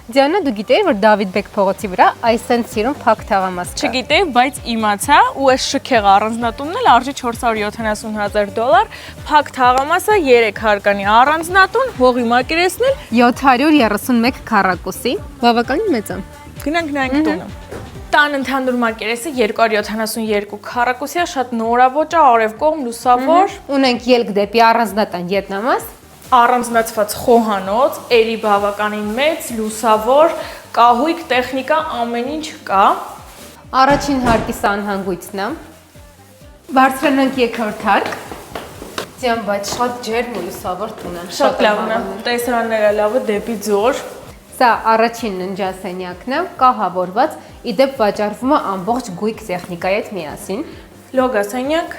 Դիանա, դու գիտեի, որ Դավիթ Բեկ փողոցի վրա այսենց սիրուն փակ թաղամաս կա։ Չգիտեի, բայց իմացա ու այս շքեղ առանձնատունն էլ արժի $470,000, փակ թաղամասը 3 հարկանի առանձնատուն, հողի մակերեսնել 731 քառակուսի, բավականին մեծ է։ գնանք նայենք տունը։ Տան ընդհանուր մակերեսը 272 քառակուսի է, շատ նորաոճ է, արև կողմ, լուսավոր։ Ունենք ելք դեպի առանձնատան ետնամաս։ Առանձնացված խոհանոց, էլի բավականին մեծ, լուսավոր, կահույք, տեխնիկա, ամեն ինչ կա։ Առաջին հարկի սանհանգույցն է։ Բարձրանանք երկրորդ հարկ։ Ձյան, բայց շատ ջերմ ու լուսավոր տուն է։ Շատ լավն է, տեսարանները լավը դեպի ձոր։ Սա առաջին ննջասենյակն է, կահավորված, իդեպ վաճառվում է ամբողջ գույք տեխնիկայի հետ միասին։ Լոգասենյակ։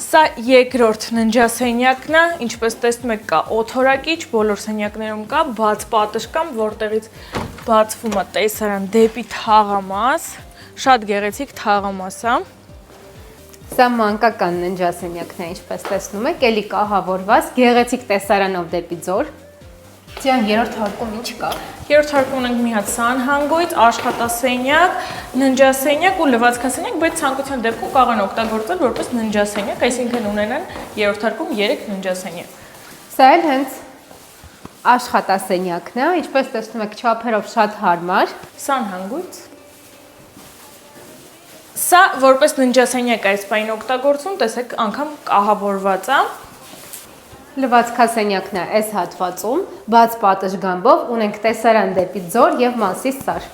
Սա երկրորդ ննջասենյակն է, ինչպես տեսնում եք կա օթորակիչ, բոլոր սենյակներում կա բաց պատշգամբ, որտեղից բացվում է տեսարան դեպի թաղամաս, շատ գեղեցիկ թաղամաս է։ Սա մանկական ննջասենյակն է, ինչպես տեսնում եք, էլի կահավորված, գեղեցիկ տեսարանով դեպի ձոր։ Ձյան, երրորդ հարկում ինչ կա։ Երրորդ հարկում ունենք մի հատ սանհանգույց, աշխատասենյակ, ննջասենյակ ու լվացքասենյակ, բայց ցանկության դեպքում կարող են օգտագործել որպես ննջասենյակ, այսինքն ունենան երրորդ հարկում 3 ննջասենյակ։ Սա էլ հենց աշխատասենյակն է, ինչպես տեսնում եք, չափերով շատ հարմար։ Սանհանգույց։ Սա որպես ննջասենյակ այս պայն օգտագործում, տեսեք, անգամ կահավորված է։ Լվացքասենյակն է այս հատվածում, բաց պատշգամբով ունենք տեսարան դեպի ձոր եւ Մասիս սար։